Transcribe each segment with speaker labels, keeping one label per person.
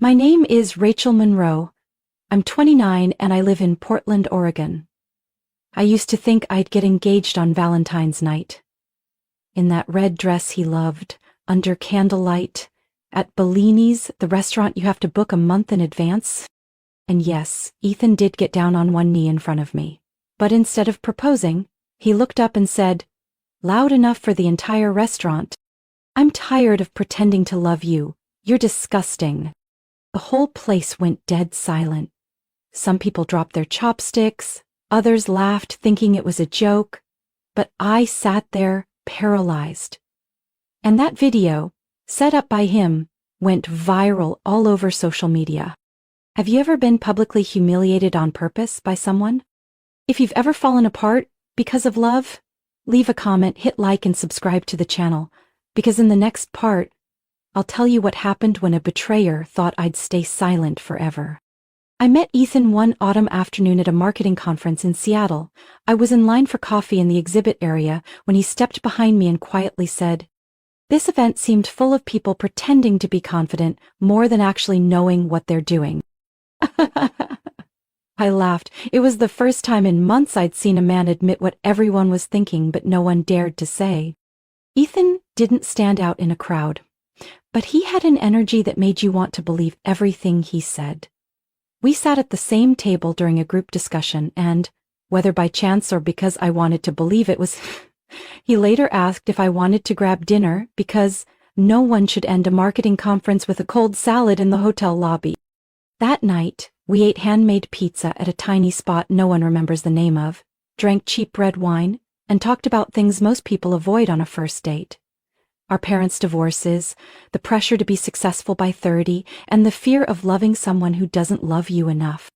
Speaker 1: My name is Rachel Monroe. I'm 29 and I live in Portland, Oregon. I used to think I'd get engaged on Valentine's night. In that red dress he loved, under candlelight, at Bellini's, the restaurant you have to book a month in advance. And yes, Ethan did get down on one knee in front of me. But instead of proposing, he looked up and said, loud enough for the entire restaurant, "I'm tired of pretending to love you. You're disgusting." The whole place went dead silent. Some people dropped their chopsticks, others laughed thinking it was a joke, but I sat there paralyzed. And that video, set up by him, went viral all over social media. Have you ever been publicly humiliated on purpose by someone? If you've ever fallen apart because of love, leave a comment, hit like and subscribe to the channel, because in the next part, I'll tell you what happened when a betrayer thought I'd stay silent forever. I met Ethan one autumn afternoon at a marketing conference in Seattle. I was in line for coffee in the exhibit area when he stepped behind me and quietly said, "This event seemed full of people pretending to be confident more than actually knowing what they're doing." I laughed. It was the first time in months I'd seen a man admit what everyone was thinking but no one dared to say. Ethan didn't stand out in a crowd, but he had an energy that made you want to believe everything he said. We sat at the same table during a group discussion and, whether by chance or because I wanted to believe it was, he later asked if I wanted to grab dinner because no one should end a marketing conference with a cold salad in the hotel lobby. That night, we ate handmade pizza at a tiny spot no one remembers the name of, drank cheap red wine, and talked about things most people avoid on a first date. Our parents' divorces, the pressure to be successful by 30, and the fear of loving someone who doesn't love you enough.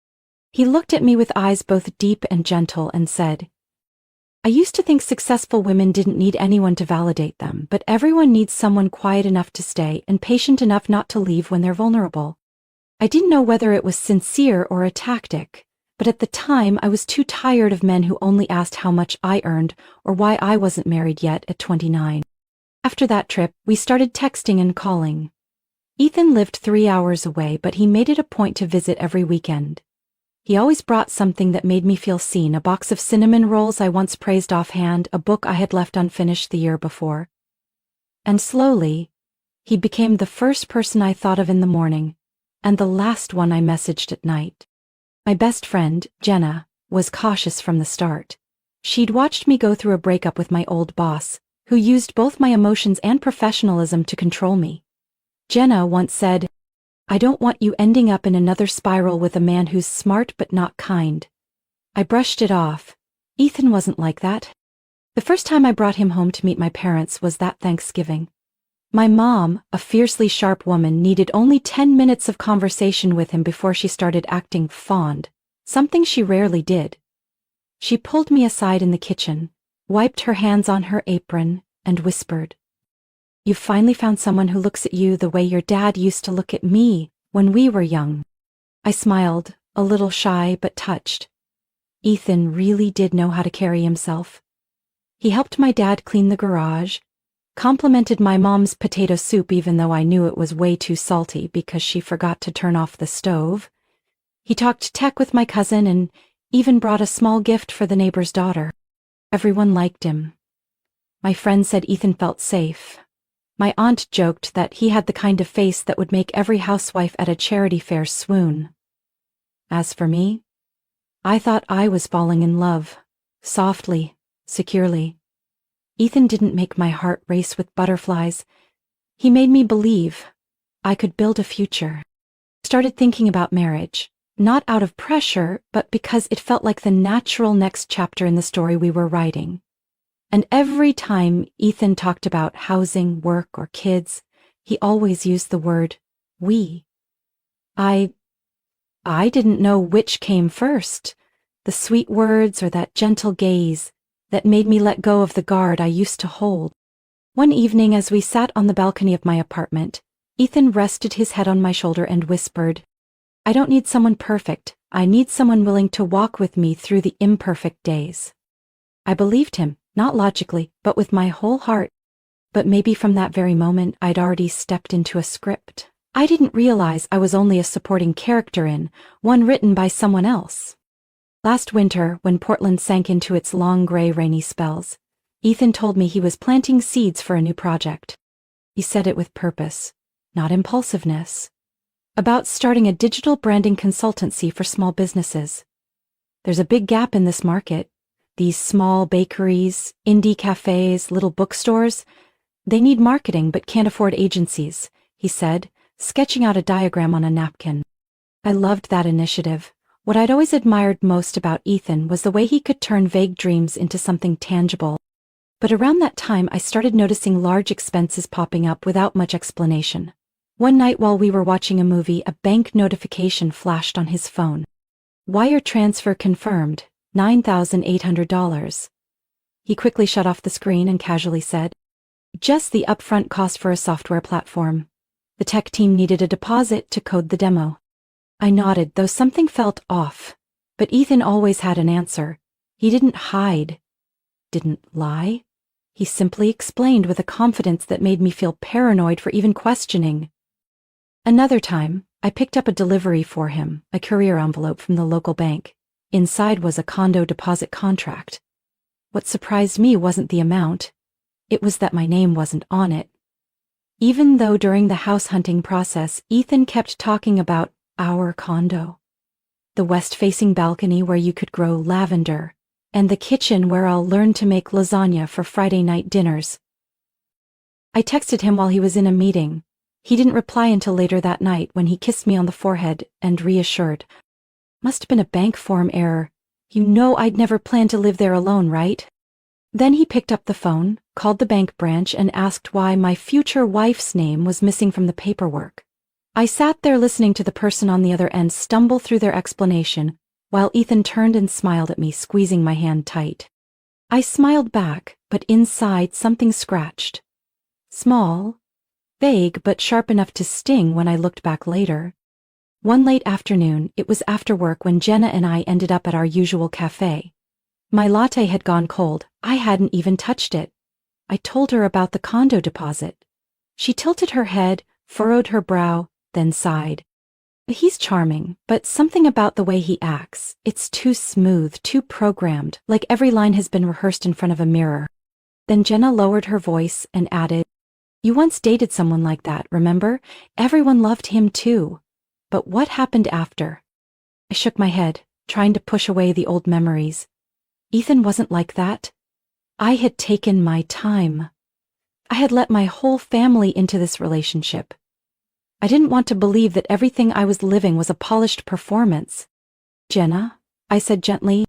Speaker 1: He looked at me with eyes both deep and gentle and said, "I used to think successful women didn't need anyone to validate them, but everyone needs someone quiet enough to stay and patient enough not to leave when they're vulnerable." I didn't know whether it was sincere or a tactic, but at the time I was too tired of men who only asked how much I earned or why I wasn't married yet at 29. After that trip, we started texting and calling. Ethan lived 3 hours away, but he made it a point to visit every weekend. He always brought something that made me feel seen, a box of cinnamon rolls I once praised offhand, a book I had left unfinished the year before. And slowly, he became the first person I thought of in the morning, and the last one I messaged at night. My best friend, Jenna, was cautious from the start. She'd watched me go through a breakup with my old boss, who used both my emotions and professionalism to control me. Jenna once said, "I don't want you ending up in another spiral with a man who's smart but not kind." I brushed it off. Ethan wasn't like that. The first time I brought him home to meet my parents was that Thanksgiving. My mom, a fiercely sharp woman, needed only 10 minutes of conversation with him before she started acting fond, something she rarely did. She pulled me aside in the kitchen, wiped her hands on her apron, and whispered, "You've finally found someone who looks at you the way your dad used to look at me when we were young." I smiled, a little shy but touched. Ethan really did know how to carry himself. He helped my dad clean the garage, complimented my mom's potato soup even though I knew it was way too salty because she forgot to turn off the stove. He talked tech with my cousin and even brought a small gift for the neighbor's daughter. Everyone liked him. My friend said Ethan felt safe. My aunt joked that he had the kind of face that would make every housewife at a charity fair swoon. As for me, I thought I was falling in love, softly, securely. Ethan didn't make my heart race with butterflies. He made me believe I could build a future. Started thinking about marriage, not out of pressure, but because it felt like the natural next chapter in the story we were writing. And every time Ethan talked about housing, work, or kids, he always used the word we. I didn't know which came first, the sweet words or that gentle gaze that made me let go of the guard I used to hold. One evening as we sat on the balcony of my apartment, Ethan rested his head on my shoulder and whispered, "I don't need someone perfect. I need someone willing to walk with me through the imperfect days." I believed him, not logically, but with my whole heart. But maybe from that very moment I'd already stepped into a script. I didn't realize I was only a supporting character in one written by someone else. Last winter, when Portland sank into its long gray rainy spells, Ethan told me he was planting seeds for a new project. He said it with purpose, not impulsiveness. About starting a digital branding consultancy for small businesses. There's a big gap in this market. These small bakeries, indie cafes, little bookstores, they need marketing but can't afford agencies, he said, sketching out a diagram on a napkin. I loved that initiative. What I'd always admired most about Ethan was the way he could turn vague dreams into something tangible. But around that time I started noticing large expenses popping up without much explanation. One night while we were watching a movie, a bank notification flashed on his phone. Wire transfer confirmed, $9,800. He quickly shut off the screen and casually said, "Just the upfront cost for a software platform. The tech team needed a deposit to code the demo." I nodded, though something felt off. But Ethan always had an answer. He didn't hide. Didn't lie. He simply explained with a confidence that made me feel paranoid for even questioning. Another time, I picked up a delivery for him, a courier envelope from the local bank. Inside was a condo deposit contract. What surprised me wasn't the amount. It was that my name wasn't on it. Even though during the house hunting process, Ethan kept talking about our condo. The west-facing balcony where you could grow lavender, and the kitchen where I'll learn to make lasagna for Friday night dinners. I texted him while he was in a meeting. He didn't reply until later that night when he kissed me on the forehead and reassured. Must have been a bank form error. You know I'd never planned to live there alone, right? Then he picked up the phone, called the bank branch, and asked why my future wife's name was missing from the paperwork. I sat there listening to the person on the other end stumble through their explanation, while Ethan turned and smiled at me, squeezing my hand tight. I smiled back, but inside something scratched. Small, vague, but sharp enough to sting when I looked back later. One late afternoon, it was after work when Jenna and I ended up at our usual cafe. My latte had gone cold. I hadn't even touched it. I told her about the condo deposit. She tilted her head, furrowed her brow, then sighed. He's charming, but something about the way he acts, it's too smooth, too programmed, like every line has been rehearsed in front of a mirror. Then Jenna lowered her voice and added, "You once dated someone like that, remember? Everyone loved him too. But what happened after?" I shook my head, trying to push away the old memories. Ethan wasn't like that. I had taken my time. I had let my whole family into this relationship. I didn't want to believe that everything I was living was a polished performance. "Jenna," I said gently,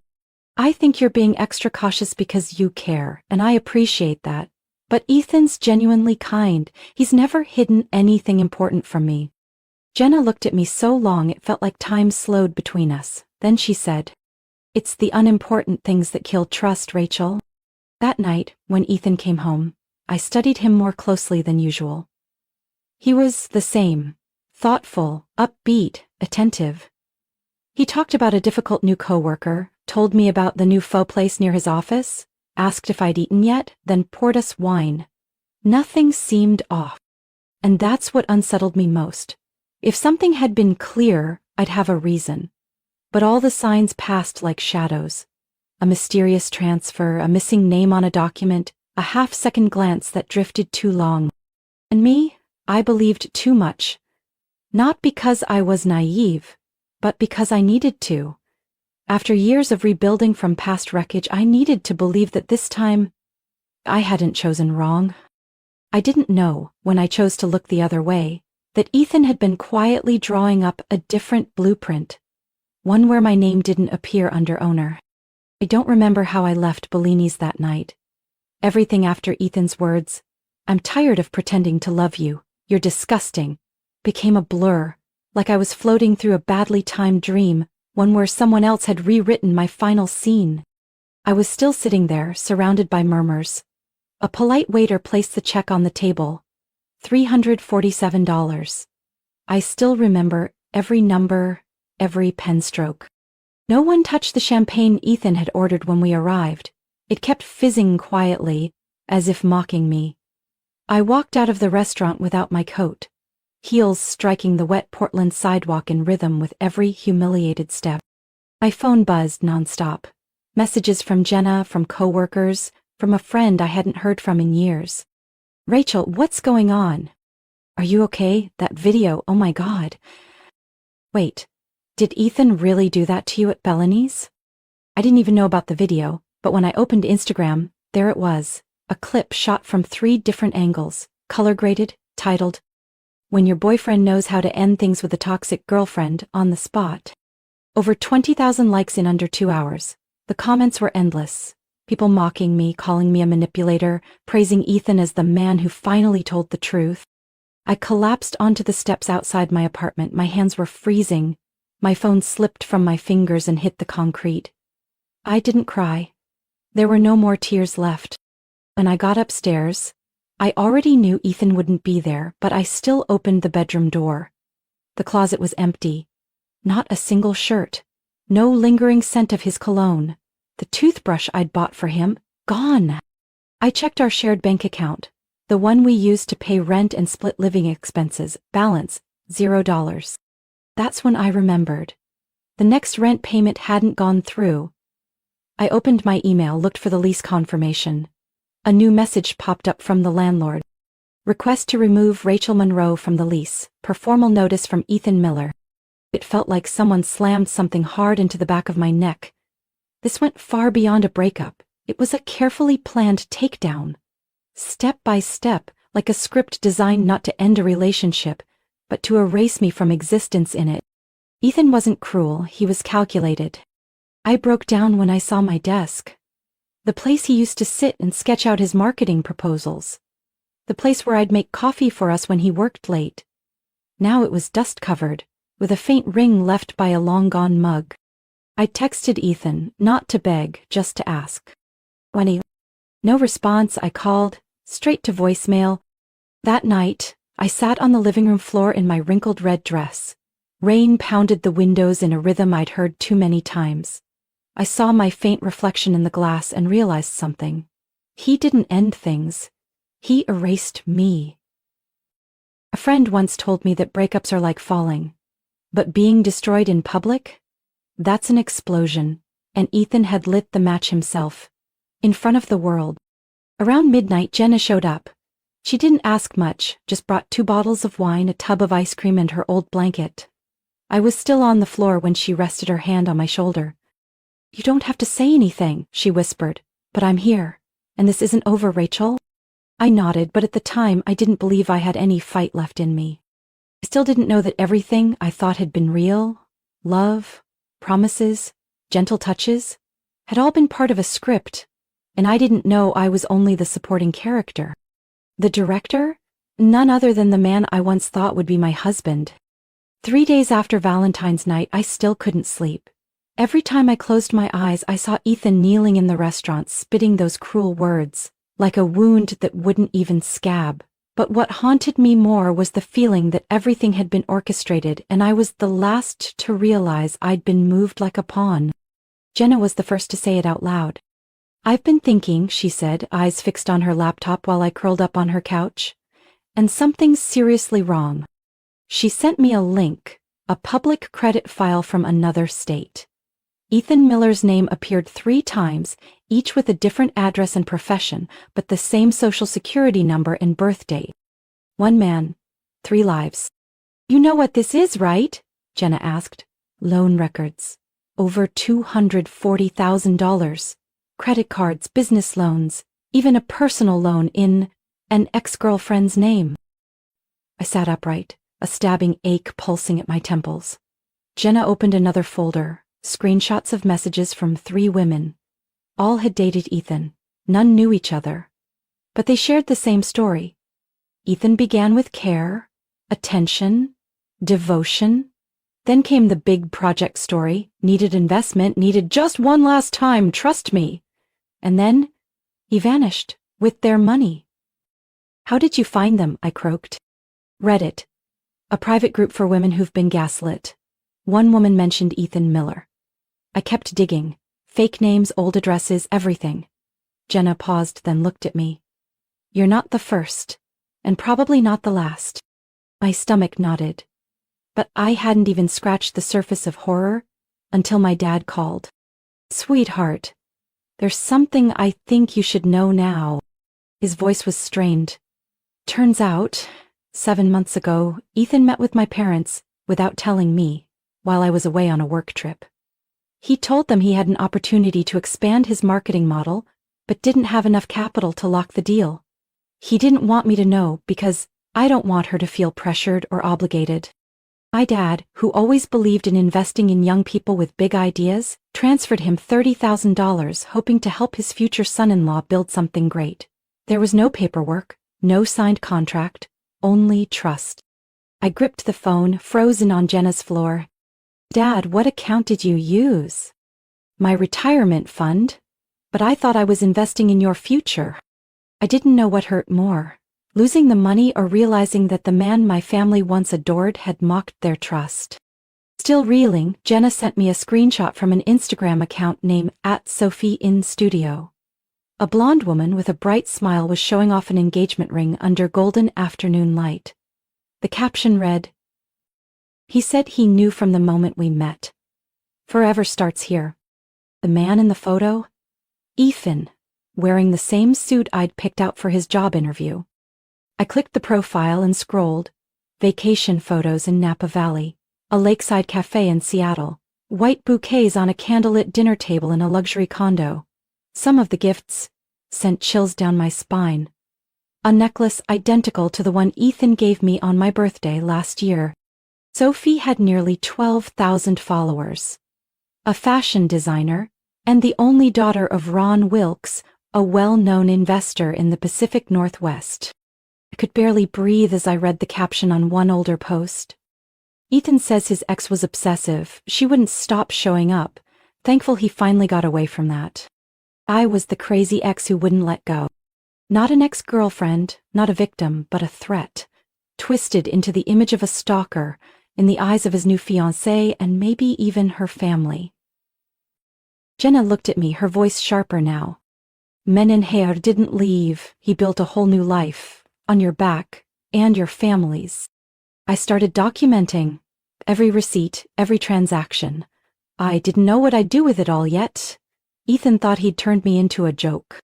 Speaker 1: "I think you're being extra cautious because you care, and I appreciate that. But Ethan's genuinely kind. He's never hidden anything important from me." Jenna looked at me so long it felt like time slowed between us. Then she said, "It's the unimportant things that kill trust, Rachel." That night, when Ethan came home, I studied him more closely than usual. He was the same, thoughtful, upbeat, attentive. He talked about a difficult new coworker, told me about the new pho place near his office, asked if I'd eaten yet, then poured us wine. Nothing seemed off. And that's what unsettled me most. If something had been clear, I'd have a reason. But all the signs passed like shadows. A mysterious transfer, a missing name on a document, a half-second glance that drifted too long. And me? I believed too much. Not because I was naive, but because I needed to. After years of rebuilding from past wreckage, I needed to believe that this time I hadn't chosen wrong. I didn't know, when I chose to look the other way, that Ethan had been quietly drawing up a different blueprint, one where my name didn't appear under owner. I don't remember how I left Bellini's that night. Everything after Ethan's words, "I'm tired of pretending to love you, you're disgusting," became a blur, like I was floating through a badly timed dream, one where someone else had rewritten my final scene. I was still sitting there, surrounded by murmurs. A polite waiter placed the check on the table. $347. I still remember every number, every pen stroke. No one touched the champagne Ethan had ordered when we arrived. It kept fizzing quietly, as if mocking me. I walked out of the restaurant without my coat. heels striking the wet Portland sidewalk in rhythm with every humiliated step. My phone buzzed nonstop. Messages from Jenna, from coworkers, from a friend I hadn't heard from in years. Rachel, what's going on? Are you okay? That video, oh my God. Wait, did Ethan really do that to you at Bellamy's? I didn't even know about the video, but when I opened Instagram, there it was, a clip shot from 3 different angles, color graded, titled, "When Your Boyfriend Knows How to End Things with a Toxic Girlfriend, on the Spot." Over 20,000 likes in under 2 hours. The comments were endless. People mocking me, calling me a manipulator, praising Ethan as the man who finally told the truth. I collapsed onto the steps outside my apartment. My hands were freezing. My phone slipped from my fingers and hit the concrete. I didn't cry. There were no more tears left. When I got upstairs, I already knew Ethan wouldn't be there, but I still opened the bedroom door. The closet was empty. Not a single shirt. No lingering scent of his cologne. The toothbrush I'd bought for him, gone. I checked our shared bank account, the one we used to pay rent and split living expenses, balance, $0. That's when I remembered. The next rent payment hadn't gone through. I opened my email, looked for the lease confirmation. A new message popped up from the landlord. Request to remove Rachel Monroe from the lease, per formal notice from Ethan Miller. It felt like someone slammed something hard into the back of my neck. This went far beyond a breakup. It was a carefully planned takedown. Step by step, like a script designed not to end a relationship, but to erase me from existence in it. Ethan wasn't cruel, he was calculated. I broke down when I saw my desk. The place he used to sit and sketch out his marketing proposals. The place where I'd make coffee for us when he worked late. Now it was dust-covered, with a faint ring left by a long-gone mug. I texted Ethan, not to beg, just to ask. No response. I called, straight to voicemail. That night, I sat on the living room floor in my wrinkled red dress. Rain pounded the windows in a rhythm I'd heard too many times. I saw my faint reflection in the glass and realized something. He didn't end things. He erased me. A friend once told me that breakups are like falling. But being destroyed in public? That's an explosion, and Ethan had lit the match himself. In front of the world. Around midnight, Jenna showed up. She didn't ask much, just brought 2 bottles of wine, a tub of ice cream, and her old blanket. I was still on the floor when she rested her hand on my shoulder. "You don't have to say anything," she whispered, "but I'm here, and this isn't over, Rachel." I nodded, but at the time I didn't believe I had any fight left in me. I still didn't know that everything I thought had been real, love, promises, gentle touches, had all been part of a script, and I didn't know I was only the supporting character. The director? None other than the man I once thought would be my husband. 3 days after Valentine's night, I still couldn't sleep. Every time I closed my eyes, I saw Ethan kneeling in the restaurant, spitting those cruel words, like a wound that wouldn't even scab. But what haunted me more was the feeling that everything had been orchestrated and I was the last to realize I'd been moved like a pawn. Jenna was the first to say it out loud. "I've been thinking," she said, eyes fixed on her laptop while I curled up on her couch. "And something's seriously wrong." She sent me a link, a public credit file from another state. Ethan Miller's name appeared 3 times, each with a different address and profession, but the same social security number and birth date. 1 man, 3 lives. "You know what this is, right?" Jenna asked. "Loan records. Over $240,000. Credit cards, business loans, even a personal loan in an ex-girlfriend's name." I sat upright, a stabbing ache pulsing at my temples. Jenna opened another folder. Screenshots of messages from 3 women. All had dated Ethan. None knew each other. But they shared the same story. Ethan began with care, attention, devotion. Then came the big project story, needed investment, needed just one last time, trust me. And then he vanished with their money. "How did you find them?" I croaked. "Reddit. A private group for women who've been gaslit. 1 woman mentioned Ethan Miller. I kept digging. Fake names, old addresses, everything." Jenna paused, then looked at me. "You're not the first, and probably not the last." My stomach nodded. But I hadn't even scratched the surface of horror until my dad called. "Sweetheart, there's something I think you should know now." His voice was strained. "Turns out, 7 months ago, Ethan met with my parents, without telling me, while I was away on a work trip. He told them he had an opportunity to expand his marketing model, but didn't have enough capital to lock the deal. He didn't want me to know because I don't want her to feel pressured or obligated." My dad, who always believed in investing in young people with big ideas, transferred him $30,000, hoping to help his future son-in-law build something great. There was no paperwork, no signed contract, only trust. I gripped the phone, frozen on Jenna's floor. "Dad, what account did you use?" "My retirement fund. But I thought I was investing in your future." I didn't know what hurt more, losing the money or realizing that the man my family once adored had mocked their trust. Still reeling, Jenna sent me a screenshot from an Instagram account named @SophieInStudio. A blonde woman with a bright smile was showing off an engagement ring under golden afternoon light. The caption read, "He said he knew from the moment we met. Forever starts here." The man in the photo? Ethan, wearing the same suit I'd picked out for his job interview. I clicked the profile and scrolled. Vacation photos in Napa Valley, a lakeside cafe in Seattle, white bouquets on a candlelit dinner table in a luxury condo. Some of the gifts sent chills down my spine. A necklace identical to the one Ethan gave me on my birthday last year. Sophie had nearly 12,000 followers. A fashion designer, and the only daughter of Ron Wilkes, a well-known investor in the Pacific Northwest. I could barely breathe as I read the caption on one older post. "Ethan says his ex was obsessive. She wouldn't stop showing up. Thankful he finally got away from that. I was the crazy ex who wouldn't let go. Not an ex-girlfriend, not a victim, but a threat. Twisted into the image of a stalker, in the eyes of his new fiancé and maybe even her family." Jenna looked at me, her voice sharper now. "Menenher didn't leave. He built a whole new life. On your back, and your family's." I started documenting every receipt, every transaction. I didn't know what I'd do with it all yet. Ethan thought he'd turned me into a joke.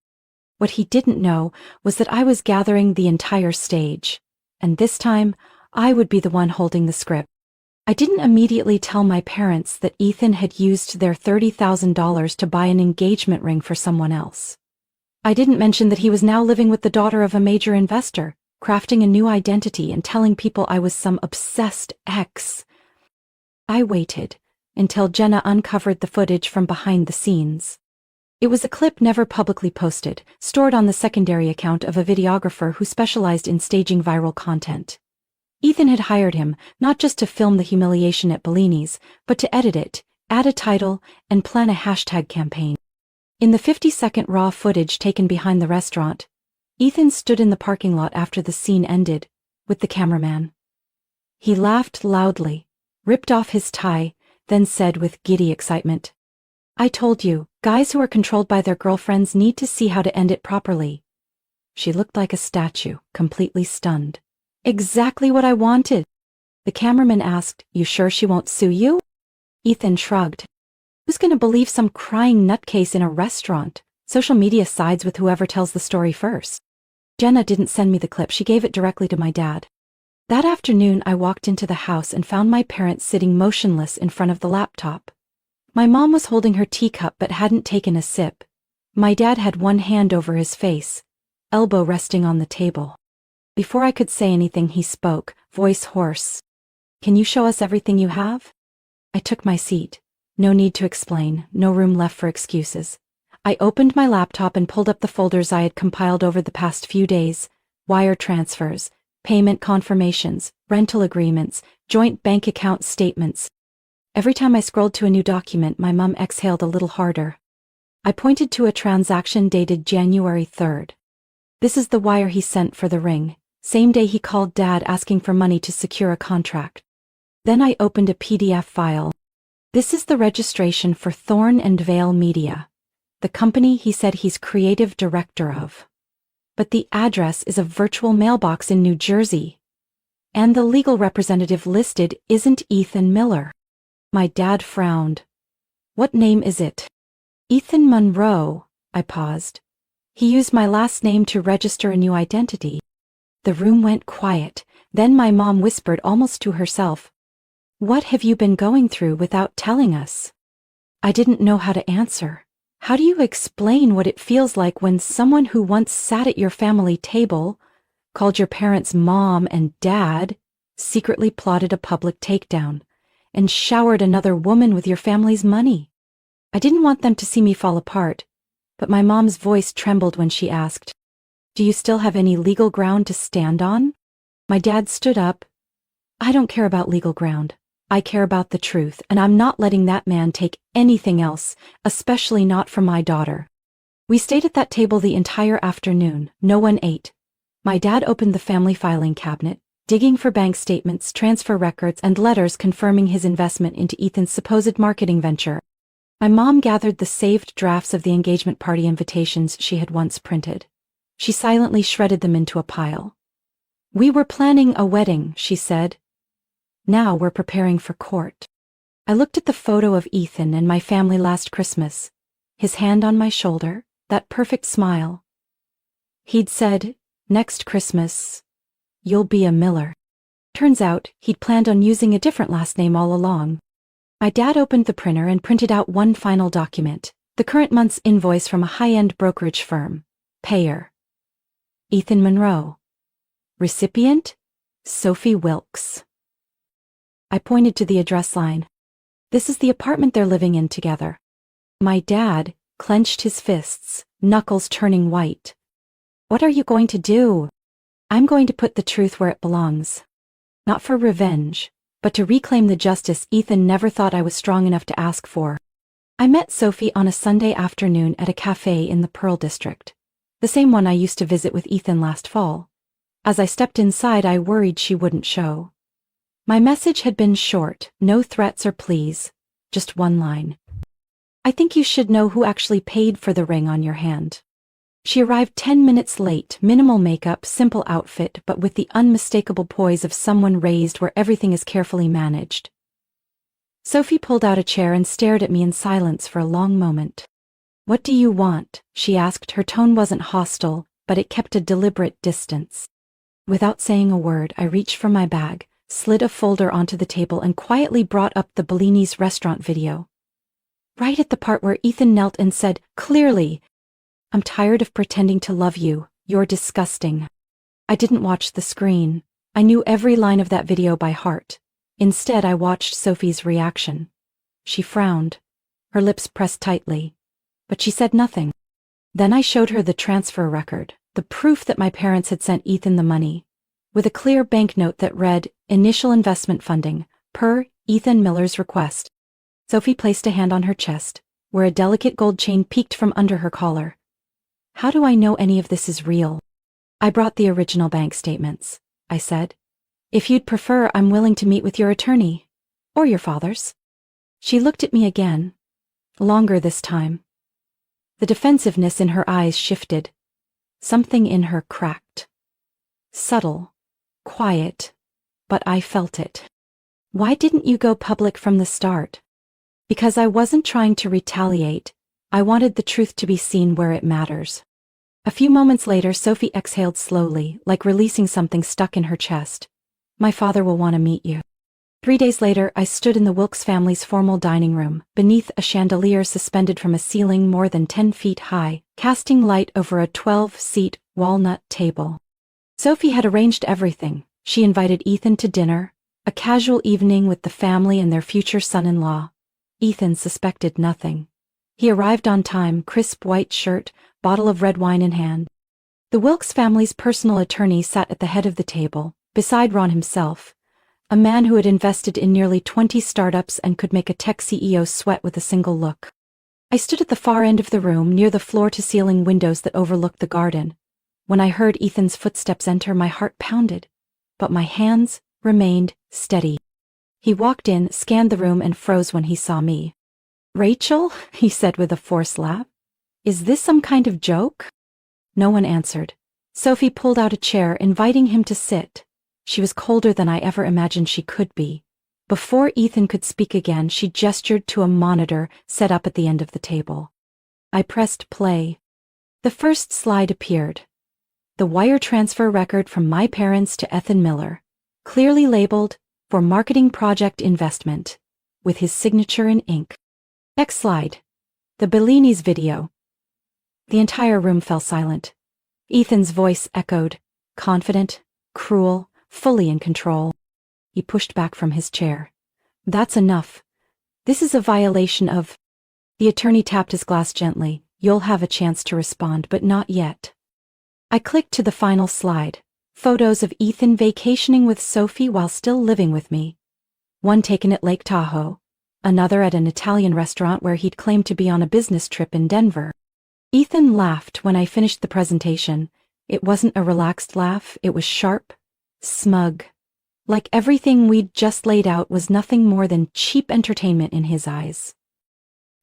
Speaker 1: What he didn't know was that I was gathering the entire stage, and this time, I would be the one holding the script. I didn't immediately tell my parents that Ethan had used their $30,000 to buy an engagement ring for someone else. I didn't mention that he was now living with the daughter of a major investor, crafting a new identity and telling people I was some obsessed ex. I waited until Jenna uncovered the footage from behind the scenes. It was a clip never publicly posted, stored on the secondary account of a videographer who specialized in staging viral content. Ethan had hired him not just to film the humiliation at Bellini's, but to edit it, add a title, and plan a hashtag campaign. In the 50-second raw footage taken behind the restaurant, Ethan stood in the parking lot after the scene ended, with the cameraman. He laughed loudly, ripped off his tie, then said with giddy excitement, "I told you, guys who are controlled by their girlfriends need to see how to end it properly." She looked like a statue, completely stunned. "Exactly what I wanted." The cameraman asked, "You sure she won't sue you?" Ethan shrugged. Who's going to believe some crying nutcase in a restaurant? Social media sides with whoever tells the story first. Jenna didn't send me the clip, she gave it directly to my dad. That afternoon I walked into the house and found my parents sitting motionless in front of the laptop. My mom was holding her teacup but hadn't taken a sip. My dad had one hand over his face, elbow resting on the table. Before I could say anything he spoke, voice hoarse. "Can you show us everything you have?" I took my seat. No need to explain, no room left for excuses. I opened my laptop and pulled up the folders I had compiled over the past few days: wire transfers, payment confirmations, rental agreements, joint bank account statements. Every time I scrolled to a new document, my mom exhaled a little harder. I pointed to a transaction dated January 3rd. "This is the wire he sent for the ring. Same day he called Dad asking for money to secure a contract." Then I opened a PDF file. "This is the registration for Thorn and Vale Media, the company he said he's creative director of. But the address is a virtual mailbox in New Jersey." And the legal representative listed isn't Ethan Miller. My dad frowned. What name is it? Ethan Monroe, I paused. He used my last name to register a new identity. The room went quiet, then my mom whispered almost to herself, "What have you been going through without telling us?" I didn't know how to answer. How do you explain what it feels like when someone who once sat at your family table, called your parents mom and dad, secretly plotted a public takedown, and showered another woman with your family's money? I didn't want them to see me fall apart, but my mom's voice trembled when she asked, "Do you still have any legal ground to stand on?" My dad stood up. "I don't care about legal ground. I care about the truth, and I'm not letting that man take anything else, especially not from my daughter." We stayed at that table the entire afternoon. No one ate. My dad opened the family filing cabinet, digging for bank statements, transfer records, and letters confirming his investment into Ethan's supposed marketing venture. My mom gathered the saved drafts of the engagement party invitations she had once printed. She silently shredded them into a pile. "We were planning a wedding," she said. "Now we're preparing for court." I looked at the photo of Ethan and my family last Christmas, his hand on my shoulder, that perfect smile. He'd said, "Next Christmas, you'll be a Miller." Turns out, he'd planned on using a different last name all along. My dad opened the printer and printed out one final document, the current month's invoice from a high-end brokerage firm. Payer: Ethan Monroe. Recipient: Sophie Wilkes. I pointed to the address line. "This is the apartment they're living in together." My dad clenched his fists, knuckles turning white. "What are you going to do?" "I'm going to put the truth where it belongs. Not for revenge, but to reclaim the justice Ethan never thought I was strong enough to ask for." I met Sophie on a Sunday afternoon at a cafe in the Pearl District, the same one I used to visit with Ethan last fall. As I stepped inside, I worried she wouldn't show. My message had been short, no threats or pleas, just one line. "I think you should know who actually paid for the ring on your hand." She arrived 10 minutes late, minimal makeup, simple outfit, but with the unmistakable poise of someone raised where everything is carefully managed. Sophie pulled out a chair and stared at me in silence for a long moment. "What do you want?" she asked. Her tone wasn't hostile, but it kept a deliberate distance. Without saying a word, I reached for my bag, slid a folder onto the table, and quietly brought up the Bellini's restaurant video. Right at the part where Ethan knelt and said, clearly, "I'm tired of pretending to love you. You're disgusting." I didn't watch the screen. I knew every line of that video by heart. Instead, I watched Sophie's reaction. She frowned, her lips pressed tightly, but she said nothing. Then I showed her the transfer record, the proof that my parents had sent Ethan the money, with a clear banknote that read, "Initial investment funding, per Ethan Miller's request." Sophie placed a hand on her chest, where a delicate gold chain peeked from under her collar. "How do I know any of this is real?" "I brought the original bank statements," I said. "If you'd prefer, I'm willing to meet with your attorney, or your father's." She looked at me again, longer this time. The defensiveness in her eyes shifted. Something in her cracked. Subtle, quiet, but I felt it. "Why didn't you go public from the start?" "Because I wasn't trying to retaliate. I wanted the truth to be seen where it matters." A few moments later, Sophie exhaled slowly, like releasing something stuck in her chest. "My father will want to meet you." 3 days later, I stood in the Wilkes family's formal dining room, beneath a chandelier suspended from a ceiling more than 10 feet high, casting light over a 12-seat walnut table. Sophie had arranged everything. She invited Ethan to dinner, a casual evening with the family and their future son-in-law. Ethan suspected nothing. He arrived on time, crisp white shirt, bottle of red wine in hand. The Wilkes family's personal attorney sat at the head of the table, beside Ron himself, a man who had invested in nearly 20 startups and could make a tech CEO sweat with a single look. I stood at the far end of the room, near the floor-to-ceiling windows that overlooked the garden. When I heard Ethan's footsteps enter, my heart pounded, but my hands remained steady. He walked in, scanned the room, and froze when he saw me. "Rachel," he said with a forced laugh, "is this some kind of joke?" No one answered. Sophie pulled out a chair, inviting him to sit. She was colder than I ever imagined she could be. Before Ethan could speak again, she gestured to a monitor set up at the end of the table. I pressed play. The first slide appeared. The wire transfer record from my parents to Ethan Miller, clearly labeled, for marketing project investment, with his signature in ink. Next slide. The Bellini's video. The entire room fell silent. Ethan's voice echoed, confident, cruel, fully in control. He pushed back from his chair. That's enough. This is a violation of... The attorney tapped his glass gently. You'll have a chance to respond, but not yet. I clicked to the final slide. Photos of Ethan vacationing with Sophie while still living with me. One taken at Lake Tahoe, another at an Italian restaurant where he'd claimed to be on a business trip in Denver. Ethan laughed when I finished the presentation. It wasn't a relaxed laugh, it was sharp, smug. Like everything we'd just laid out was nothing more than cheap entertainment in his eyes.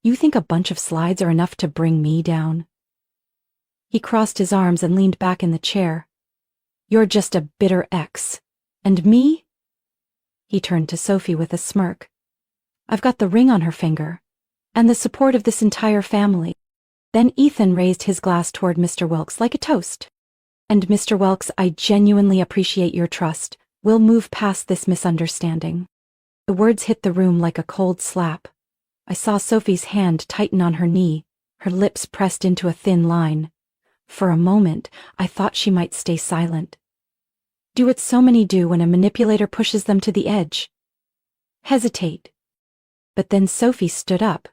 Speaker 1: You think a bunch of slides are enough to bring me down? He crossed his arms and leaned back in the chair. You're just a bitter ex. And me? He turned to Sophie with a smirk. I've got the ring on her finger, and the support of this entire family. Then Ethan raised his glass toward Mr. Wilkes like a toast. And Mr. Wilkes, I genuinely appreciate your trust. We'll move past this misunderstanding. The words hit the room like a cold slap. I saw Sophie's hand tighten on her knee, her lips pressed into a thin line. For a moment, I thought she might stay silent. Do what so many do when a manipulator pushes them to the edge. Hesitate. But then Sophie stood up.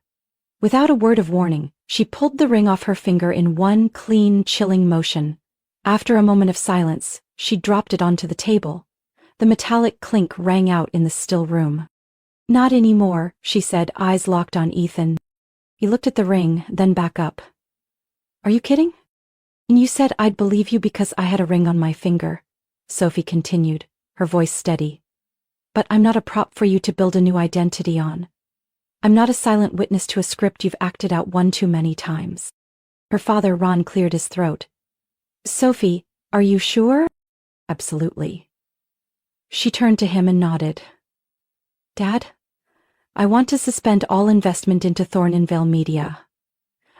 Speaker 1: Without a word of warning, she pulled the ring off her finger in one clean, chilling motion. After a moment of silence, she dropped it onto the table. The metallic clink rang out in the still room. Not anymore, she said, eyes locked on Ethan. He looked at the ring, then back up. Are you kidding? And you said I'd believe you because I had a ring on my finger, Sophie continued, her voice steady. But I'm not a prop for you to build a new identity on. I'm not a silent witness to a script you've acted out one too many times. Her father, Ron, cleared his throat. Sophie, are you sure? Absolutely. She turned to him and nodded. Dad, I want to suspend all investment into Thorntonville Media.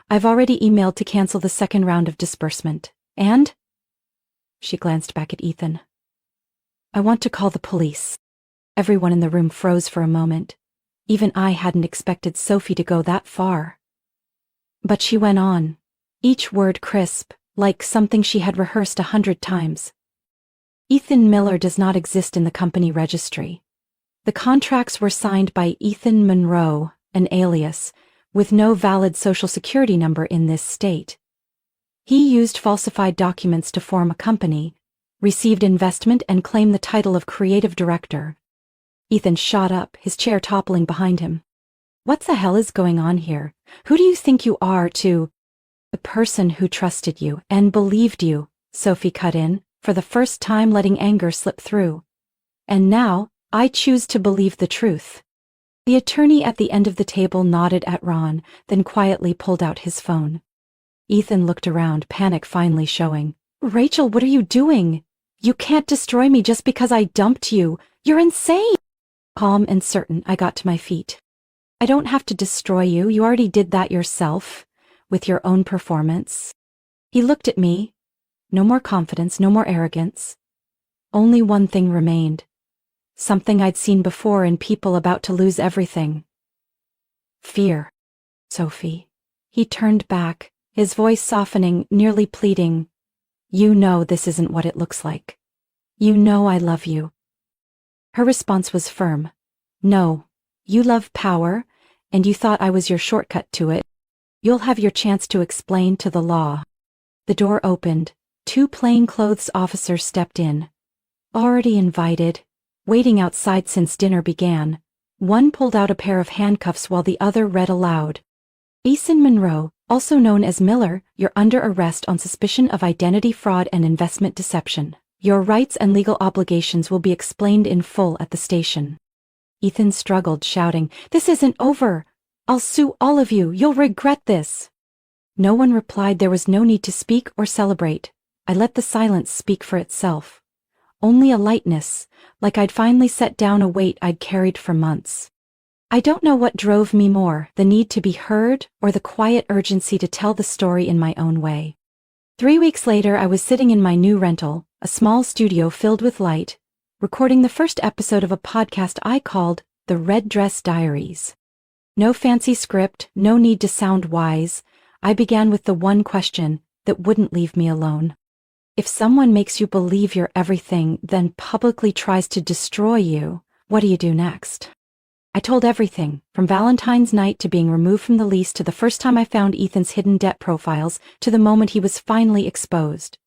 Speaker 1: I've already emailed to cancel the second round of disbursement. And? She glanced back at Ethan. I want to call the police. Everyone in the room froze for a moment. Even I hadn't expected Sophie to go that far. But she went on, each word crisp, like something she had rehearsed 100 times. Ethan Miller does not exist in the company registry. The contracts were signed by Ethan Monroe, an alias, with no valid social security number in this state. He used falsified documents to form a company, received investment, and claimed the title of creative director. Ethan shot up, his chair toppling behind him. What the hell is going on here? Who do you think you are to... The person who trusted you and believed you, Sophie cut in, for the first time letting anger slip through. And now, I choose to believe the truth. The attorney at the end of the table nodded at Ron, then quietly pulled out his phone. Ethan looked around, panic finally showing. Rachel, what are you doing? You can't destroy me just because I dumped you. You're insane! Calm and certain, I got to my feet. I don't have to destroy you. You already did that yourself, with your own performance. He looked at me. No more confidence, no more arrogance. Only one thing remained. Something I'd seen before in people about to lose everything. Fear. Sophie. He turned back, his voice softening, nearly pleading. You know this isn't what it looks like. You know I love you. Her response was firm. No, you love power, and you thought I was your shortcut to it. You'll have your chance to explain to the law. The door opened. 2 plainclothes officers stepped in. Already invited, waiting outside since dinner began. One pulled out a pair of handcuffs while the other read aloud. Ethan Monroe, also known as Miller, you're under arrest on suspicion of identity fraud and investment deception. Your rights and legal obligations will be explained in full at the station. Ethan struggled, shouting, This isn't over! I'll sue all of you! You'll regret this! No one replied. There was no need to speak or celebrate. I let the silence speak for itself. only a lightness, like I'd finally set down a weight I'd carried for months. I don't know what drove me more, the need to be heard or the quiet urgency to tell the story in my own way. 3 weeks later, I was sitting in my new rental, a small studio filled with light, recording the first episode of a podcast I called The Red Dress Diaries. No fancy script, no need to sound wise. I began with the one question that wouldn't leave me alone. If someone makes you believe you're everything, then publicly tries to destroy you, what do you do next? I told everything, from Valentine's night to being removed from the lease to the first time I found Ethan's hidden debt profiles to the moment he was finally exposed.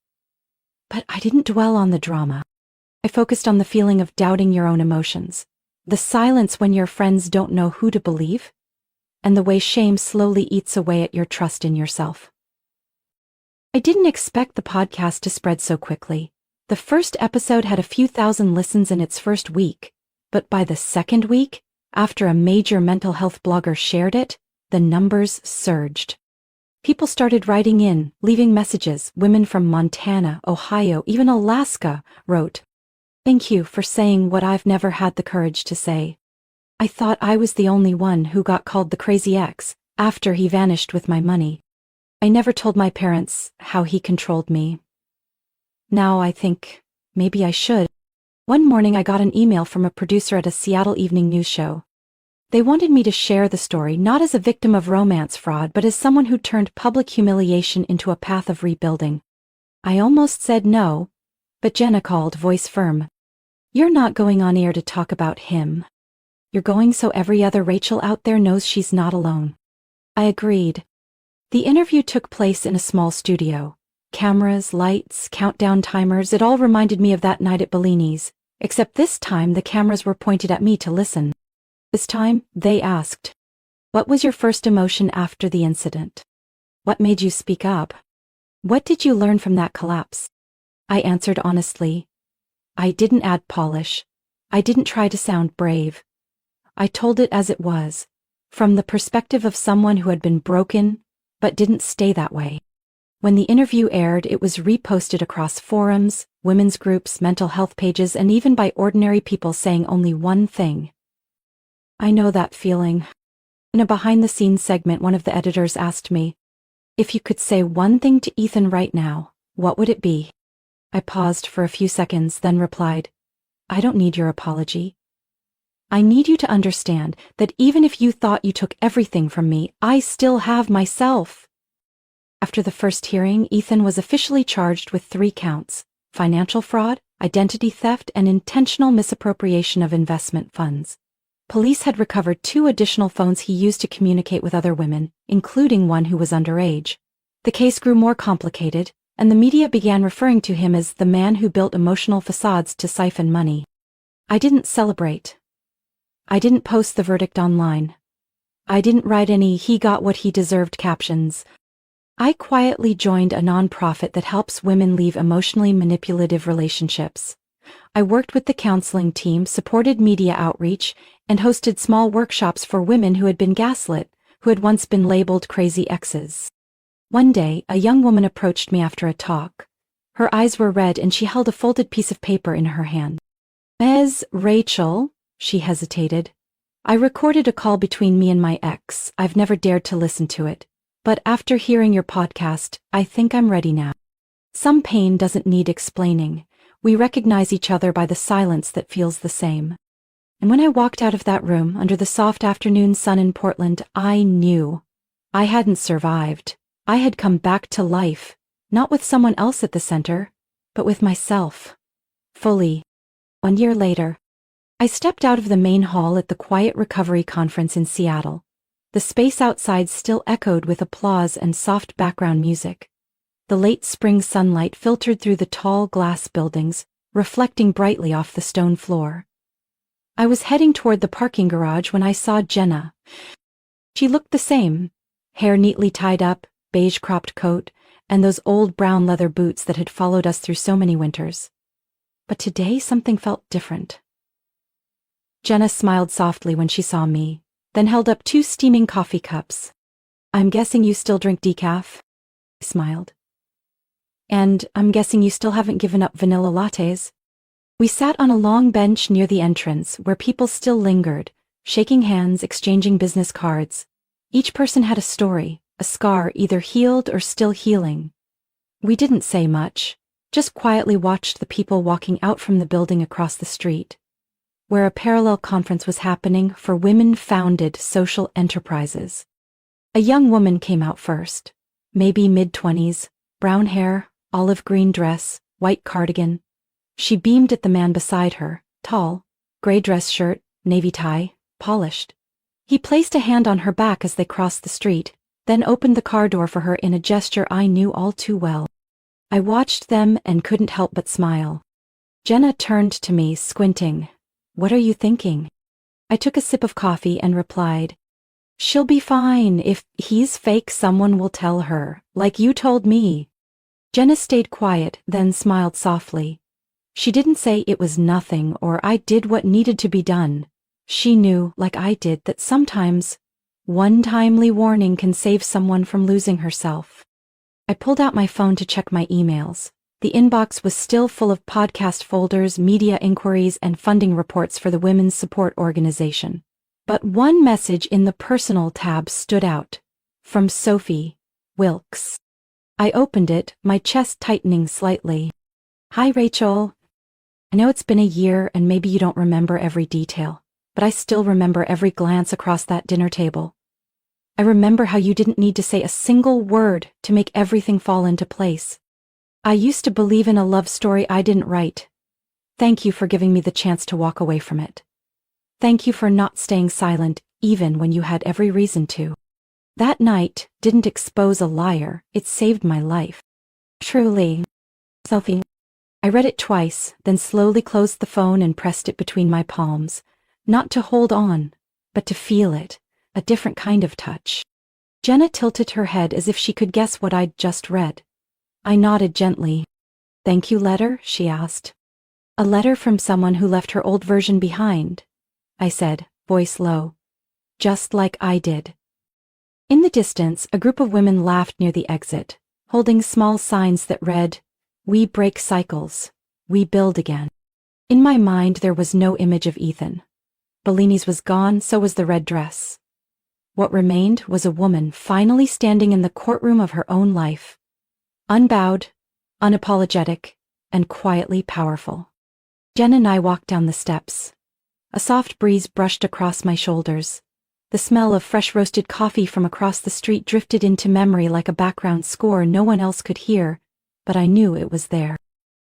Speaker 1: But I didn't dwell on the drama. I focused on the feeling of doubting your own emotions, the silence when your friends don't know who to believe, and the way shame slowly eats away at your trust in yourself. I didn't expect the podcast to spread so quickly. The first episode had a few thousand listens in its first week, but by the second week, after a major mental health blogger shared it, the numbers surged. People started writing in, leaving messages. Women from Montana, Ohio, even Alaska wrote, "Thank you for saying what I've never had the courage to say. I thought I was the only one who got called the crazy ex after he vanished with my money. I never told my parents how he controlled me. Now I think maybe I should." One morning I got an email from a producer at a Seattle evening news show. They wanted me to share the story not as a victim of romance fraud but as someone who turned public humiliation into a path of rebuilding. I almost said no, but Jenna called, voice firm. "You're not going on air to talk about him. You're going so every other Rachel out there knows she's not alone." I agreed. The interview took place in a small studio. Cameras, lights, countdown timers, it all reminded me of that night at Bellini's, except this time the cameras were pointed at me to listen. This time, they asked, "What was your first emotion after the incident? What made you speak up? What did you learn from that collapse?" I answered honestly. I didn't add polish. I didn't try to sound brave. I told it as it was, from the perspective of someone who had been broken, but didn't stay that way. When the interview aired, it was reposted across forums, women's groups, mental health pages, and even by ordinary people saying only one thing. I know that feeling. In a behind-the-scenes segment, one of the editors asked me, "If you could say one thing to Ethan right now, what would it be?" I paused for a few seconds, then replied, "I don't need your apology. I need you to understand that even if you thought you took everything from me, I still have myself." After the first hearing, Ethan was officially charged with 3 counts: financial fraud, identity theft, and intentional misappropriation of investment funds. Police had recovered 2 additional phones he used to communicate with other women, including one who was underage. The case grew more complicated, and the media began referring to him as the man who built emotional facades to siphon money. I didn't celebrate. I didn't post the verdict online. I didn't write any "he got what he deserved" captions. I quietly joined a nonprofit that helps women leave emotionally manipulative relationships. I worked with the counseling team, supported media outreach, and hosted small workshops for women who had been gaslit, who had once been labeled crazy exes. One day, a young woman approached me after a talk. Her eyes were red and she held a folded piece of paper in her hand. "Ms. Rachel," she hesitated. "I recorded a call between me and my ex. I've never dared to listen to it. But after hearing your podcast, I think I'm ready now. Some pain doesn't need explaining. We recognize each other by the silence that feels the same." And when I walked out of that room under the soft afternoon sun in Portland, I knew. I hadn't survived. I had come back to life, not with someone else at the center, but with myself. Fully. 1 year later, I stepped out of the main hall at the Quiet Recovery Conference in Seattle. The space outside still echoed with applause and soft background music. The late spring sunlight filtered through the tall glass buildings, reflecting brightly off the stone floor. I was heading toward the parking garage when I saw Jenna. She looked the same, hair neatly tied up, beige cropped coat, and those old brown leather boots that had followed us through so many winters. But today something felt different. Jenna smiled softly when she saw me, then held up 2 steaming coffee cups. "I'm guessing you still drink decaf?" I smiled. "And I'm guessing you still haven't given up vanilla lattes?" We sat on a long bench near the entrance where people still lingered, shaking hands, exchanging business cards. Each person had a story, a scar either healed or still healing. We didn't say much, just quietly watched the people walking out from the building across the street, where a parallel conference was happening for women-founded social enterprises. A young woman came out first, maybe mid-20s, brown hair, olive green dress, white cardigan. She beamed at the man beside her, tall, gray dress shirt, navy tie, polished. He placed a hand on her back as they crossed the street, then opened the car door for her in a gesture I knew all too well. I watched them and couldn't help but smile. Jenna turned to me, squinting. "What are you thinking?" I took a sip of coffee and replied, "She'll be fine. If he's fake, someone will tell her, like you told me." Jenna stayed quiet, then smiled softly. She didn't say it was nothing or I did what needed to be done. She knew, like I did, that sometimes one timely warning can save someone from losing herself. I pulled out my phone to check my emails. The inbox was still full of podcast folders, media inquiries, and funding reports for the Women's Support Organization. But one message in the personal tab stood out. From Sophie Wilkes. I opened it, my chest tightening slightly. "Hi, Rachel. I know it's been a year and maybe you don't remember every detail, but I still remember every glance across that dinner table. I remember how you didn't need to say a single word to make everything fall into place. I used to believe in a love story I didn't write. Thank you for giving me the chance to walk away from it. Thank you for not staying silent even when you had every reason to. That night didn't expose a liar, it saved my life. Truly, Sophie." I read it twice, then slowly closed the phone and pressed it between my palms, not to hold on, but to feel it, a different kind of touch. Jenna tilted her head as if she could guess what I'd just read. I nodded gently. "Thank you letter?" she asked. "A letter from someone who left her old version behind," I said, voice low. "Just like I did." In the distance, a group of women laughed near the exit, holding small signs that read, "We break cycles. We build again." In my mind, there was no image of Ethan. Bellini's was gone, so was the red dress. What remained was a woman finally standing in the courtroom of her own life. Unbowed, unapologetic, and quietly powerful. Jen and I walked down the steps. A soft breeze brushed across my shoulders. The smell of fresh roasted coffee from across the street drifted into memory like a background score no one else could hear, but I knew it was there.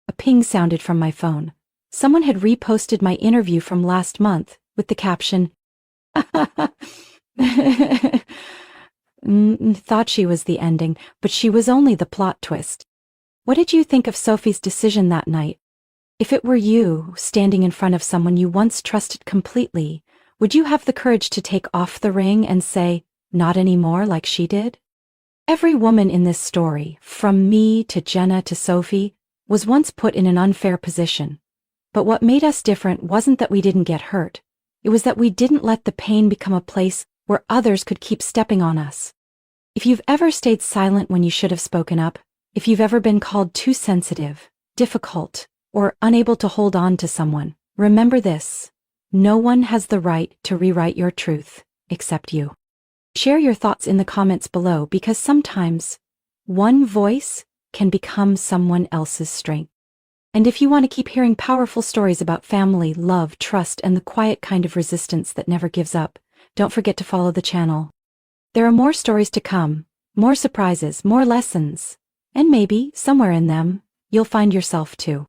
Speaker 1: A ping sounded from my phone. Someone had reposted my interview from last month with the caption, thought she was the ending, but she was only the plot twist. "What did you think of Sophie's decision that night? If it were you, standing in front of someone you once trusted completely, would you have the courage to take off the ring and say, 'Not anymore,' like she did?" Every woman in this story, from me to Jenna to Sophie, was once put in an unfair position. But what made us different wasn't that we didn't get hurt. It was that we didn't let the pain become a place where others could keep stepping on us. If you've ever stayed silent when you should have spoken up, if you've ever been called too sensitive, difficult, or unable to hold on to someone, remember this: no one has the right to rewrite your truth, except you. Share your thoughts in the comments below because sometimes one voice can become someone else's strength. And if you want to keep hearing powerful stories about family, love, trust, and the quiet kind of resistance that never gives up, don't forget to follow the channel. There are more stories to come, more surprises, more lessons, and maybe, somewhere in them, you'll find yourself too.